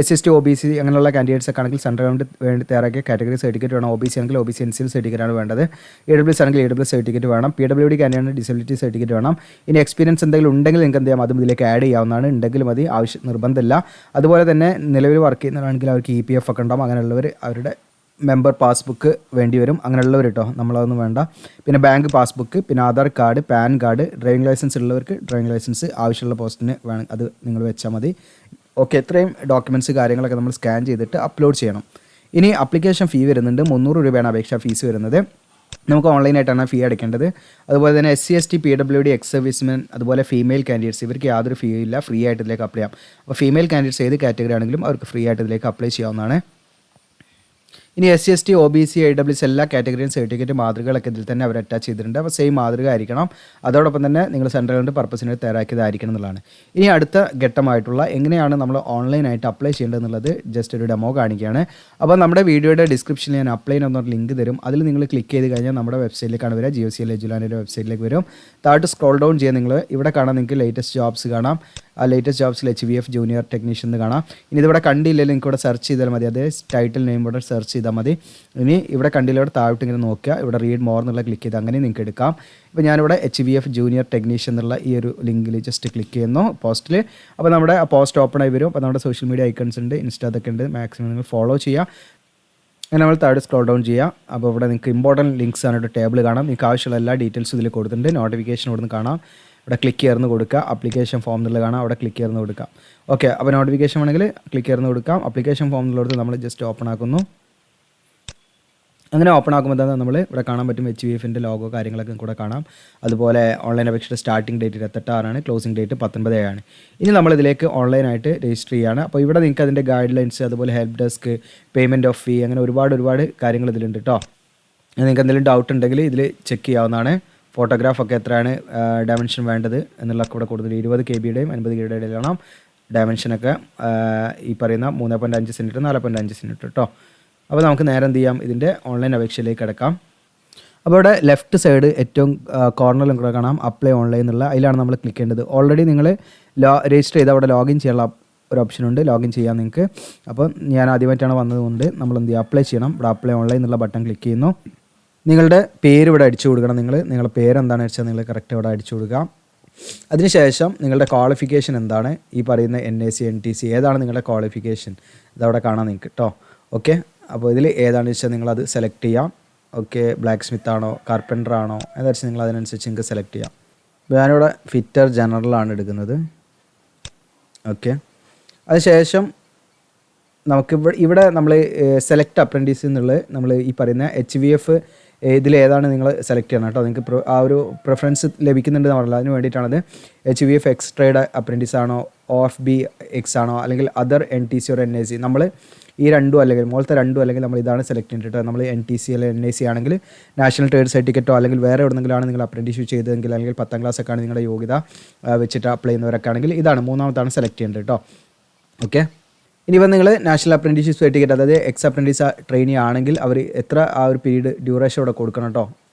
SC OBC അങ്ങനെയുള്ള കാൻഡിഡേറ്റ്സ് ഒക്കെ ആണെങ്കിൽ സെൻട്രൽ ഗവൺമെൻറ് വേണ്ടി തയ്യാറാക്കിയ കാറ്റഗറി സർട്ടിഫിക്കറ്റ് വേണം. OBC ആണെങ്കിൽ OBC NCL സർട്ടിഫിക്കറ്റ് ആണ് വേണ്ടത്. AWS ആണെങ്കിൽ AWS സർട്ടിഫിക്കറ്റ് വേണം. PWD കാൻഡിഡേറ്റ് ഡിസബിലിറ്റി സർട്ടിഫിക്കറ്റ് വേണം. ഇനി എക്സ്പീരിയൻസ് എന്തെങ്കിലും ഉണ്ടെങ്കിൽ നിങ്ങൾക്ക് എന്ത് ചെയ്യാം, അതും ഇതിലേക്ക് ആഡ് ചെയ്യാവുന്നതാണ്. ഉണ്ടെങ്കിൽ മതി, നിർബന്ധമില്ല. അതുപോലെ തന്നെ നിലവിൽ വർക്ക് ചെയ്യുന്നവരാണെങ്കിൽ അവർക്ക് EPF ഒക്കെ ഉണ്ടാകും. അങ്ങനെയുള്ളവർ അവരുടെ മെമ്പർ പാസ്ബുക്ക് വേണ്ടി വരും. അങ്ങനെയുള്ളവർ കേട്ടോ, നമ്മളതൊന്നും വേണ്ട. പിന്നെ ബാങ്ക് പാസ്ബുക്ക്, പിന്നെ Aadhaar card, PAN card, driving licence ഉള്ളവർക്ക് ഡ്രൈവിംഗ് ലൈസൻസ് ആവശ്യമുള്ള പോസ്റ്റിന് വേണം, അത് നിങ്ങൾ വെച്ചാൽ മതി. ഓക്കെ, ഇത്രയും ഡോക്യുമെൻറ്റ്സ് കാര്യങ്ങളൊക്കെ നമ്മൾ സ്കാൻ ചെയ്തിട്ട് അപ്ലോഡ് ചെയ്യണം. ഇനി അപ്ലിക്കേഷൻ ഫീ വരുന്നുണ്ട്. 300 രൂപയാണ് അപേക്ഷാ ഫീസ് വരുന്നത്. നമുക്ക് ഓൺലൈനായിട്ടാണ് ഫീ അടയ്ക്കേണ്ടത്. അതുപോലെ തന്നെ SC ST PWD ex servicemen, അതുപോലെ ഫീമെയിൽ കാൻഡിഡേറ്റ്സ്, ഇവർക്ക് യാതൊരു ഫീ ഇല്ല, ഫ്രീ ആയിട്ട് ഇതിലേക്ക് അപ്ലൈ ചെയ്യാം. അപ്പോൾ ഫീമെയിൽ കാൻഡിഡേറ്റ്സ് ഏത് കാറ്റഗറി ആണെങ്കിലും അവർക്ക് ഫ്രീ ആയിട്ട് ഇതിലേക്ക് അപ്ലൈ ചെയ്യാവുന്നതാണ്. ഇനി SC ST OBC AWS എല്ലാ കാറ്റഗറിയും സർട്ടിഫിക്കറ്റ് മാതൃകകളൊക്കെ ഇതിൽ തന്നെ അവർ അറ്റാച്ച് ചെയ്തിട്ടുണ്ട്. അപ്പോൾ സെയിം മാതൃക ആയിരിക്കണം. അതോടൊപ്പം തന്നെ നിങ്ങൾ സെൻട്രൽ ഗവൺമെൻറ് പർപ്പസിന് തയ്യാറാക്കിയതായിരിക്കണം എന്നുള്ളതാണ്. ഇനി അടുത്ത ഘട്ടമായിട്ടുള്ള എങ്ങനെയാണ് നമ്മൾ ഓൺലൈനായിട്ട് അപ്ലൈ ചെയ്യേണ്ടത് എന്നുള്ളത് ജസ്റ്റ് ഒരു ഡെമോ കാണിക്കുകയാണ്. അപ്പോൾ നമ്മുടെ വീഡിയോയുടെ ഡിസ്ക്രിപ്ഷനിൽ ഞാൻ അപ്ലൈ എന്നൊരു ലിങ്ക് തരും. അതിൽ നിങ്ങൾ ക്ലിക്ക് ചെയ്ത് കഴിഞ്ഞാൽ നമ്മുടെ വെബ്സൈറ്റിലേക്കാണ് വരിക. GOCL എജുലാൻഡിൻ്റെ വെബ്സൈറ്റിലേക്ക് വരും. താഴോട്ട് സ്ക്രോൾ ഡൗൺ ചെയ്യാൻ നിങ്ങൾ ഇവിടെ കാണാം. നിങ്ങൾക്ക് ലേറ്റസ്റ്റ് ജോബ്സ് കാണാം. ആ ലേറ്റസ്റ്റ് ജോബ്സിൽ HVF ജൂനിയർ ടെക്നീഷ്യൻ എന്ന് കാണാം. ഇനി ഇതിവിടെ കണ്ടില്ലെങ്കിൽ നിങ്ങൾക്ക് ഇവിടെ സെർച്ച് ചെയ്താൽ മതി. അതേ ടൈറ്റിൽ നെയിം ഇവിടെ സെർച്ച് ചെയ്താൽ മതി. ഇനി ഇവിടെ കണ്ടില്ല താഴോട്ട് ഇങ്ങനെ നോക്കുക. ഇവിടെ റീഡ് മോർ എന്നുള്ള ക്ലിക്ക് ചെയ്ത് അങ്ങനെ നിങ്ങൾക്ക് എടുക്കാം. ഇപ്പോൾ ഞാനിവിടെ HVF ജൂനിയർ ടെക്നീഷ്യൻ എന്നുള്ള ഈ ഒരു ലിങ്കിൽ ജസ്റ്റ് ക്ലിക്ക് ചെയ്യുന്നു പോസ്റ്റിൽ. അപ്പോൾ നമ്മുടെ ആ പോസ്റ്റ് ഓപ്പൺ ആയി വരും. അപ്പോൾ നമ്മുടെ സോഷ്യൽ മീഡിയ ഐക്കൺസ് ഉണ്ട്, ഇൻസ്റ്റാ അതൊക്കെ ഉണ്ട്. മാക്സിമം നിങ്ങൾ ഫോളോ ചെയ്യുക. അങ്ങനെ നമ്മൾ താഴെ സ്ക്രോൾ ഡൗൺ ചെയ്യുക. അപ്പോൾ ഇവിടെ നിങ്ങൾക്ക് ഇമ്പോർട്ടൻറ്റ് ലിങ്ക്സ് ആണ് ഒരു ടേബിൾ കാണാം. നിങ്ങൾക്ക് ആവശ്യമുള്ള എല്ലാ ഡീറ്റെയിൽസും ഇതിൽ കൊടുത്തിട്ടുണ്ട്. നോട്ടിഫിക്കേഷൻ ഇവിടുന്ന് കാണാം. ഇവിടെ ക്ലിക്ക് ചെയ്യുന്ന കൊടുക്കുക. അപ്ലിക്കേഷൻ ഫോം എന്നുള്ളത് കാണാം. അവിടെ ക്ലിക്ക് ചെയ്യുന്ന കൊടുക്കാം. ഓക്കെ, അപ്പോൾ നോട്ടിഫിക്കേഷൻ വേണമെങ്കിൽ ക്ലിക്ക് ചെയ്യുന്ന കൊടുക്കാം. അപ്ലിക്കേഷൻ ഫോം എന്നുള്ളത് നമ്മൾ ജസ്റ്റ് ഓപ്പൺ ആക്കുന്നു. അങ്ങനെ ഓപ്പൺ ആക്കുമ്പോൾ തന്നെ നമ്മൾ ഇവിടെ കാണാൻ പറ്റും HVFൻ്റെ ലോഗോ കാര്യങ്ങളൊക്കെ കൂടെ കാണാം. അതുപോലെ ഓൺലൈൻ അപേക്ഷയുടെ സ്റ്റാർട്ടിംഗ് ഡേറ്റ് 28/6 ക്ലോസിംഗ് ഡേറ്റ് 19/7. ഇനി നമ്മളിതിലേക്ക് ഓൺലൈനായിട്ട് രജിസ്റ്റർ ചെയ്യുകയാണ്. അപ്പോൾ ഇവിടെ നിങ്ങൾക്ക് അതിൻ്റെ ഗൈഡ് ലൈൻസ്, അതുപോലെ ഹെൽപ്പ് ഡെസ്ക്, പേയ്മെൻറ്റ് ഓഫ് ഫീ, അങ്ങനെ ഒരുപാട് കാര്യങ്ങൾ ഇതിലുണ്ട് കേട്ടോ. നിങ്ങൾക്ക് എന്തെങ്കിലും ഡൗട്ട് ഉണ്ടെങ്കിൽ ഇതിൽ ചെക്ക് ചെയ്യാവുന്നതാണ്. ഫോട്ടോഗ്രാഫൊക്കെ എത്രയാണ് ഡയമെൻഷൻ വേണ്ടത് എന്നുള്ളതൊക്കെ ഇവിടെ കൊടുത്തിട്ട് 20 KB-യുടെയും 50 KB-യുടെ ഇടയിലാണ് ഡയമെൻഷനൊക്കെ. ഈ പറയുന്ന 3.5 സെൻറ്റിമീറ്റർ 4.5 സെൻറ്റിമീറ്റർ കേട്ടോ. അപ്പോൾ നമുക്ക് നേരെ എന്ത് ചെയ്യാം, ഇതിൻ്റെ ഓൺലൈൻ അപേക്ഷയിലേക്ക് കിടക്കാം. അപ്പോൾ ഇവിടെ ലെഫ്റ്റ് സൈഡ് ഏറ്റവും കോർണറിലും കൂടെ കാണാം അപ്ലൈ ഓൺലൈൻ എന്നുള്ള. അതിലാണ് നമ്മൾ ക്ലിക്ക് ചെയ്യേണ്ടത്. ഓൾറെഡി നിങ്ങൾ രജിസ്റ്റർ ചെയ്ത് അവിടെ ലോഗിൻ ചെയ്യാനുള്ള ഒരു ഓപ്ഷൻ ഉണ്ട്, ലോഗിൻ ചെയ്യാൻ നിങ്ങൾക്ക്. അപ്പോൾ ഞാൻ ആദ്യമായിട്ടാണ് വന്നതുകൊണ്ട് നമ്മൾ എന്ത് ചെയ്യുക, അപ്ലൈ ചെയ്യണം. ഇവിടെ അപ്ലൈ ഓൺലൈൻ എന്നുള്ള ബട്ടൺ ക്ലിക്ക് ചെയ്യുന്നു. നിങ്ങളുടെ പേര് ഇവിടെ അടിച്ചു കൊടുക്കണം. നിങ്ങളുടെ പേര് എന്താണെന്ന് വെച്ചാൽ നിങ്ങൾ കറക്റ്റ് ഇവിടെ അടിച്ചു കൊടുക്കുക. അതിനുശേഷം നിങ്ങളുടെ ക്വാളിഫിക്കേഷൻ എന്താണ്, ഈ പറയുന്ന NIC NTC ഏതാണ് നിങ്ങളുടെ ക്വാളിഫിക്കേഷൻ, ഇതവിടെ കാണാം നിങ്ങൾക്ക് കേട്ടോ. ഓക്കെ, അപ്പോൾ ഇതിൽ ഏതാണെന്ന് വെച്ചാൽ നിങ്ങളത് സെലക്ട് ചെയ്യാം. ഓക്കെ, ബ്ലാക്ക് സ്മിത്ത് ആണോ കാർപ്പൻറ്റർ ആണോ എന്ന് വെച്ചാൽ നിങ്ങൾ അതിനനുസരിച്ച് നിങ്ങൾക്ക് സെലക്ട് ചെയ്യാം. അപ്പോൾ ഞാനിവിടെ ഫിറ്റർ ജനറലാണ് എടുക്കുന്നത്. ഓക്കെ, അതിനുശേഷം നമുക്ക് ഇവിടെ നമ്മൾ സെലക്ട് അപ്രൻറ്റീസ് എന്നുള്ളത് നമ്മൾ ഈ പറയുന്ന HVF ഇതിലേതാണ് നിങ്ങൾ സെലക്ട് ചെയ്യണം കേട്ടോ. നിങ്ങൾക്ക് ആ ഒരു പ്രിഫറൻസ് ലഭിക്കുന്നുണ്ട് എന്ന് പറഞ്ഞാൽ അതിന് വേണ്ടിയിട്ടാണത്. HVF എക്സ്ട്രേഡ് അപ്രൻറ്റീസ് ആണോ, OFB X ആണോ, അല്ലെങ്കിൽ അതർ NTC or NIC. നമ്മൾ ഈ രണ്ടും അല്ലെങ്കിൽ മുകളിലത്തെ രണ്ടും അല്ലെങ്കിൽ നമ്മൾ ഇതാണ് സെലക്ട് ചെയ്തിട്ട് നമ്മൾ NTC അല്ലെങ്കിൽ NIC ആണെങ്കിൽ നാഷണൽ ട്രേഡ് സർട്ടിഫിക്കറ്റോ അല്ലെങ്കിൽ വേറെ എവിടെന്നെങ്കിലാണ് നിങ്ങൾ അപ്രൻറ്റീസ്ഷിപ്പ് ചെയ്തതെങ്കിൽ അല്ലെങ്കിൽ 10ാം ക്ലാസ്സൊക്കെ ആണ് നിങ്ങളുടെ യോഗ്യത വെച്ചിട്ട് അപ്ലൈ ചെയ്യുന്നവരൊക്കെ ആണെങ്കിൽ ഇതാണ് മൂന്നാമത്താണ് സെലക്ട് ചെയ്യേണ്ടത് കേട്ടോ. ഓക്കെ, ഇനിയിപ്പോൾ നിങ്ങൾ നാഷണൽ അപ്രൻറ്റീസ്ഷിപ്പ് സർട്ടിഫിക്കറ്റ് അതായത് എക്സ് അപ്രൻറ്റീസ് ട്രെയിനി ആണെങ്കിൽ അവർ എത്ര ആ ഒരു പീരീഡ് ഡ്യൂറേഷൻ ഇവിടെ കൊടുക്കണം കേട്ടോ.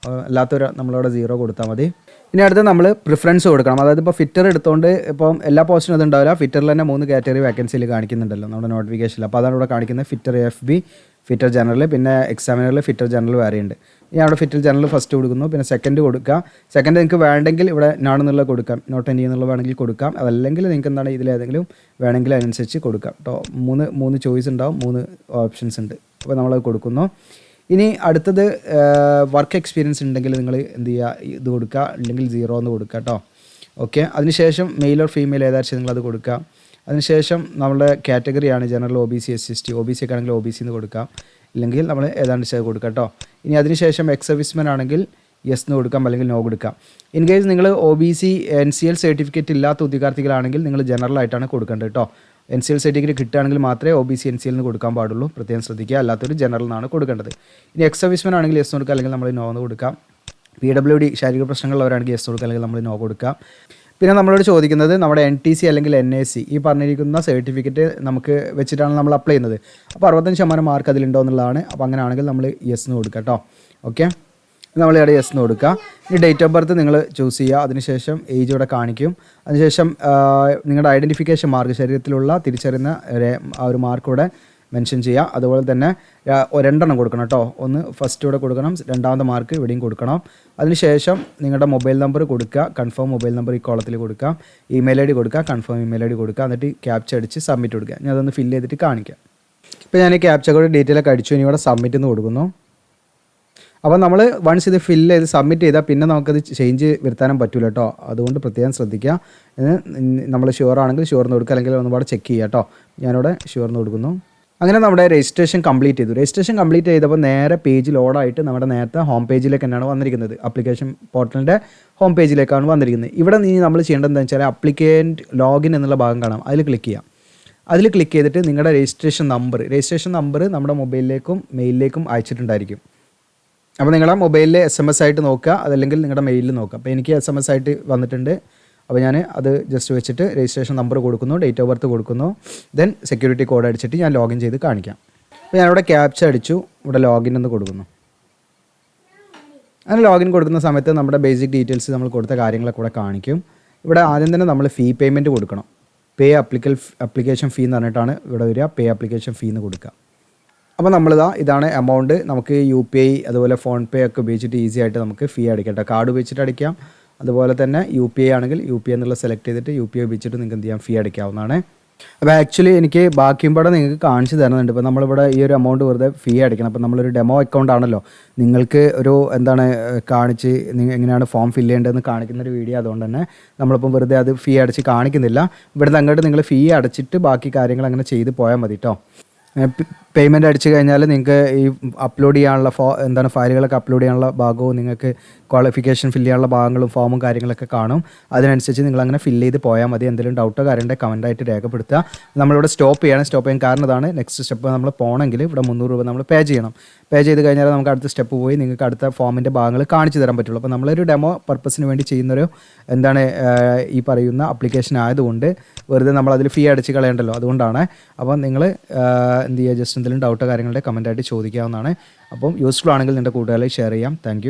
അല്ലാത്തൊരു നമ്മളവിടെ 0 കൊടുത്താൽ മതി. ഇനി അടുത്ത് നമ്മൾ പ്രിഫറൻസ് കൊടുക്കണം. അതായത് ഇപ്പോൾ ഫിറ്റർ എടുത്തുകൊണ്ട് ഇപ്പം എല്ലാ പോസ്റ്റിനും അത് ഉണ്ടാവില്ല. ഫിറ്ററിൽ തന്നെ 3 കാറ്റഗറി വേക്കൻസിയിൽ കാണിക്കുന്നുണ്ടല്ലോ നമ്മുടെ നോട്ടിഫിക്കേഷനിൽ. അപ്പോൾ അതാണ് ഇവിടെ കാണിക്കുന്നത്. ഫിറ്റർ FB, ഫിറ്റർ ജനറൽ, പിന്നെ എക്സാമിനറിൽ ഫിറ്റർ ജനറൽ വേറെയുണ്ട്. ഞാൻ അവിടെ ഫിറ്റർ ജനറൽ ഫസ്റ്റ് കൊടുക്കുന്നു, പിന്നെ സെക്കൻഡ് കൊടുക്കുക. സെക്കൻഡ് നിങ്ങൾക്ക് വേണമെങ്കിൽ ഇവിടെ നാണെന്നുള്ളത് കൊടുക്കാം, നോട്ട് എനി എന്നുള്ളത് വേണമെങ്കിൽ കൊടുക്കാം. അതല്ലെങ്കിൽ നിങ്ങൾക്ക് എന്താണ് ഇതിലേതെങ്കിലും വേണമെങ്കിൽ അതിനനുസരിച്ച് കൊടുക്കാം കേട്ടോ. മൂന്ന് ചോയ്സ് ഉണ്ടാവും, 3 ഓപ്ഷൻസ് ഉണ്ട്. അപ്പോൾ നമ്മളത് കൊടുക്കുന്നു. ഇനി അടുത്തത് വർക്ക് എക്സ്പീരിയൻസ് ഉണ്ടെങ്കിൽ നിങ്ങൾ എന്ത് ചെയ്യുക, ഇത് കൊടുക്കുക, അല്ലെങ്കിൽ 0 എന്ന് കൊടുക്കുക കേട്ടോ. ഓക്കെ, അതിനുശേഷം മെയിൽ ഓർ ഫീമെയിൽ ഏതാச்சுം നിങ്ങളത് കൊടുക്കുക. അതിനുശേഷം നമ്മുടെ കാറ്റഗറിയാണ് general, OBC, SC ST. OBC ഒക്കെ ആണെങ്കിൽ OBC എന്ന് കൊടുക്കാം, ഇല്ലെങ്കിൽ നമ്മൾ ഏതാണ്ട് ചെയ്ത് കൊടുക്കാം കേട്ടോ. ഇനി അതിനുശേഷം എക്സ് സർവീസ്മാൻ ആണെങ്കിൽ യെസ് എന്ന് കൊടുക്കാം, അല്ലെങ്കിൽ നോ കൊടുക്കാം. ഇൻ കേസ് നിങ്ങൾ OBC NCL സർട്ടിഫിക്കറ്റ് ഇല്ലാത്ത ഉദ്യോഗാർത്ഥികളാണെങ്കിൽ നിങ്ങൾ ജനറലായിട്ടാണ് കൊടുക്കേണ്ടത് കേട്ടോ. NCL സർട്ടിഫിക്കറ്റ് കിട്ടുകയാണെങ്കിൽ മാത്രമേ OBC NCL എന്ന് കൊടുക്കാൻ പാടുള്ളൂ, പ്രത്യേകം ശ്രദ്ധിക്കുക. അല്ലാത്തൊരു ജനറൽ എന്നാണ് കൊടുക്കേണ്ടത്. ഇനി എക്സ് സർവീസ്മാൻ ആണെങ്കിൽ യെസ് കൊടുക്കുക, അല്ലെങ്കിൽ നമ്മൾ നോ എന്ന് കൊടുക്കാം. PWD ശാരീരിക പ്രശ്നങ്ങളുള്ളവരാണെങ്കിൽ യെസ് കൊടുക്കുക, അല്ലെങ്കിൽ നമ്മൾ നോ കൊടുക്കാം. പിന്നെ നമ്മളോട് ചോദിക്കുന്നത് നമ്മുടെ NTC അല്ലെങ്കിൽ NIC ഈ പറഞ്ഞിരിക്കുന്ന സർട്ടിഫിക്കറ്റ് നമുക്ക് വെച്ചിട്ടാണ് നമ്മൾ അപ്ലൈ ചെയ്യുന്നത്. അപ്പോൾ 65% മാർക്ക് അതിലുണ്ടോ എന്നുള്ളതാണ്. അപ്പോൾ അങ്ങനെയാണെങ്കിൽ നമ്മൾ യെസ് എന്ന് കൊടുക്കുക കേട്ടോ. ഓക്കെ, നമ്മൾ ഇവിടെ യെസ് എന്ന് കൊടുക്കുക. ഇനി ഡേറ്റ് ഓഫ് ബർത്ത് നിങ്ങൾ ചൂസ് ചെയ്യുക. അതിനുശേഷം ഏജ് ഇവിടെ കാണിക്കും. അതിനുശേഷം നിങ്ങളുടെ ഐഡൻറ്റിഫിക്കേഷൻ മാർക്ക്, ശരീരത്തിലുള്ള തിരിച്ചറിയുന്ന ആ ഒരു മാർക്ക് ഇവിടെ മെൻഷൻ ചെയ്യുക. അതുപോലെ തന്നെ 2 കൊടുക്കണം കേട്ടോ. ഒന്ന് ഫസ്റ്റ് ഇവിടെ കൊടുക്കണം, രണ്ടാമത്തെ മാർക്ക് ഇവിടെയും കൊടുക്കണം. അതിനുശേഷം നിങ്ങളുടെ മൊബൈൽ നമ്പർ കൊടുക്കുക, കൺഫേം മൊബൈൽ നമ്പർ ഈ കോളത്തിൽ കൊടുക്കുക. ഇമെയിൽ ID കൊടുക്കുക, കൺഫേം ഇമെയിൽ ID കൊടുക്കുക. എന്നിട്ട് ക്യാപ്ച അടിച്ച് സബ്മിറ്റ് കൊടുക്കുക. ഞാൻ അതൊന്ന് ഫില്ല് ചെയ്തിട്ട് കാണിക്കാം. ഇപ്പോൾ ഞാൻ ഈ ക്യാപ്ച കോഡ് ഡീറ്റെയിൽ ഒക്കെ അടിച്ചു. ഇനി ഇവിടെ സബ്മിറ്റ് എന്ന് കൊടുക്കുന്നു. അപ്പോൾ നമ്മൾ വൺസ് ഇത് ഫില്ല് ചെയ്ത് സബ്മിറ്റ് ചെയ്താൽ പിന്നെ നമുക്കത് ചേഞ്ച് വരുത്താനും പറ്റില്ല കേട്ടോ. അതുകൊണ്ട് പ്രത്യേകം ശ്രദ്ധിക്കുക. നമ്മൾ ഷുവർ ആണെങ്കിൽ ഷുവർ എന്ന് കൊടുക്കുക, അല്ലെങ്കിൽ ഒന്നുപാട് ചെക്ക് ചെയ്യുക കേട്ടോ. ഞാനിവിടെ ഷുവർ എന്ന് കൊടുക്കുന്നു. അങ്ങനെ നമ്മുടെ രജിസ്ട്രേഷൻ കംപ്ലീറ്റ് ചെയ്തു. രജിസ്ട്രേഷൻ കംപ്ലീറ്റ് ചെയ്തപ്പോൾ നേരെ പേജ് ലോഡായിട്ട് നമ്മുടെ നേരത്തെ ഹോം പേജിലേക്ക് തന്നെയാണ് വന്നിരിക്കുന്നത്. ആപ്ലിക്കേഷൻ പോർട്ടലിൻ്റെ ഹോം പേജിലേക്കാണ് വന്നിരിക്കുന്നത്. ഇവിടെ നമ്മൾ ചെയ്യേണ്ടത് എന്താണെന്ന് വെച്ചാൽ അപ്ലിക്കൻറ്റ് ലോഗിൻ എന്നുള്ള ഭാഗം കാണാം, അതിൽ ക്ലിക്ക് ചെയ്യാം. അതിൽ ക്ലിക്ക് ചെയ്തിട്ട് നിങ്ങളുടെ രജിസ്ട്രേഷൻ നമ്പർ നമ്മുടെ മൊബൈലിലേക്കും മെയിലിലേക്കും അയച്ചിട്ടുണ്ടായിരിക്കും. അപ്പോൾ നിങ്ങളുടെ മൊബൈലിൽ SMS ആയിട്ട് നോക്കുക, അതല്ലെങ്കിൽ നിങ്ങളുടെ മെയിലിൽ നോക്കുക. അപ്പോൾ എനിക്ക് SMS ആയിട്ട് വന്നിട്ടുണ്ട്. അപ്പോൾ ഞാൻ അത് ജസ്റ്റ് വെച്ചിട്ട് രജിസ്ട്രേഷൻ നമ്പർ കൊടുക്കുന്നു, ഡേറ്റ് ഓഫ് ബർത്ത് കൊടുക്കുന്നു, ദെൻ സെക്യൂരിറ്റി കോഡ് അടിച്ചിട്ട് ഞാൻ ലോഗിൻ ചെയ്ത് കാണിക്കാം. അപ്പോൾ ഞാനിവിടെ ക്യാപ്ച അടിച്ചു, ഇവിടെ ലോഗിൻ എന്ന് കൊടുക്കുന്നു. അങ്ങനെ ലോഗിൻ കൊടുക്കുന്ന സമയത്ത് നമ്മുടെ ബേസിക് ഡീറ്റെയിൽസ് നമ്മൾ കൊടുത്ത കാര്യങ്ങളൊക്കെ കൂടെ കാണിക്കും. ഇവിടെ ആദ്യം തന്നെ നമ്മൾ ഫീ പേയ്മെൻറ്റ് കൊടുക്കണം. പേ അപ്ലിക്കേഷൻ ഫീ എന്ന് പറഞ്ഞിട്ടാണ് ഇവിടെ വരിക. പേ അപ്ലിക്കേഷൻ ഫീ എന്ന് കൊടുക്കുക. അപ്പോൾ ഇതാണ് എമൗണ്ട്. നമുക്ക് UPI അതുപോലെ ഫോൺ പേ ഒക്കെ ഉപയോഗിച്ചിട്ട് ഈസി ആയിട്ട് നമുക്ക് ഫീ അടിക്കാം. കാർഡ് ഉപയോഗിച്ചിട്ട് അടിക്കാം. അതുപോലെ തന്നെ UPI ആണെങ്കിൽ UPI എന്നുള്ള സെലക്ട് ചെയ്തിട്ട് UPI ഉപയോഗിച്ചിട്ട് നിങ്ങൾക്ക് എന്ത് ചെയ്യാം, ഫീ അടിക്കാവുന്നതാണ്. അപ്പോൾ ആക്ച്വലി എനിക്ക് ബാക്കിയും പാടെ നിങ്ങൾക്ക് കാണിച്ചു തരുന്നുണ്ട്. ഇപ്പോൾ നമ്മളിവിടെ ഈ ഒരു എമൗണ്ട് വെറുതെ ഫീ അടിക്കണം. അപ്പോൾ നമ്മളൊരു ഡെമോ അക്കൗണ്ട് ആണല്ലോ, നിങ്ങൾക്ക് ഒരു കാണിച്ച് എങ്ങനെയാണ് ഫോം ഫില്ല് ചെയ്യേണ്ടതെന്ന് കാണിക്കുന്നൊരു വീഡിയോ. അതുകൊണ്ട് തന്നെ നമ്മളിപ്പം വെറുതെ അത് ഫീ അടിച്ച് കാണിക്കുന്നില്ല. ഇവിടുന്ന് അങ്ങോട്ട് നിങ്ങൾ ഫീ അടച്ചിട്ട് ബാക്കി കാര്യങ്ങൾ അങ്ങനെ ചെയ്ത് പോയാൽ മതി കേട്ടോ. പേയ്മെൻറ്റ് അടിച്ചു കഴിഞ്ഞാൽ നിങ്ങൾക്ക് ഈ അപ്ലോഡ് ചെയ്യാനുള്ള ഫയലുകളൊക്കെ അപ്ലോഡ് ചെയ്യാനുള്ള ഭാഗവും നിങ്ങൾക്ക് ക്വാളിഫിക്കേഷൻ ഫില്ല് ചെയ്യാനുള്ള ഭാഗങ്ങളും ഫോമും കാര്യങ്ങളൊക്കെ കാണും. അതിനനുസരിച്ച് നിങ്ങളങ്ങനെ ഫില്ല് ചെയ്ത് പോയാൽ മതി. എന്തെങ്കിലും ഡൗട്ടോ കാര്യമുണ്ടെങ്കിൽ കമൻറ്റായിട്ട് രേഖപ്പെടുത്തുക. നമ്മളിവിടെ സ്റ്റോപ്പ് ചെയ്യാൻ കാരണം ഇതാണ്. നെക്സ്റ്റ് സ്റ്റെപ്പ് നമ്മൾ പോകണമെങ്കിൽ ഇവിടെ 300 രൂപ നമ്മൾ പേ ചെയ്യണം. പേ ചെയ്ത് കഴിഞ്ഞാൽ നമുക്ക് അടുത്ത സ്റ്റെപ്പ് പോയി നിങ്ങൾക്ക് അടുത്ത ഫോമിൻ്റെ ഭാഗങ്ങൾ കാണിച്ചു തരാൻ പറ്റുള്ളൂ. അപ്പോൾ നമ്മളൊരു ഡെമോ പർപ്പസിന് വേണ്ടി ചെയ്യുന്നൊരു ഈ പറയുന്ന ആപ്ലിക്കേഷൻ ആയതുകൊണ്ട് വെറുതെ നമ്മളതിൽ ഫീ അടിച്ച് കളയണ്ടല്ലോ, അതുകൊണ്ടാണ്. അപ്പോൾ നിങ്ങൾ എന്ത് ചെയ്യുക, ജസ്റ്റ് എന്തെങ്കിലും ഡൗട്ടോ കാര്യങ്ങളുടെ കമൻറ്റായിട്ട് ചോദിക്കാവുന്നതാണ്. അപ്പം യൂസ്ഫുൾ ആണെങ്കിൽ നിങ്ങളുടെ കൂട്ടുകാരെ ഷെയർ ചെയ്യാം. താങ്ക്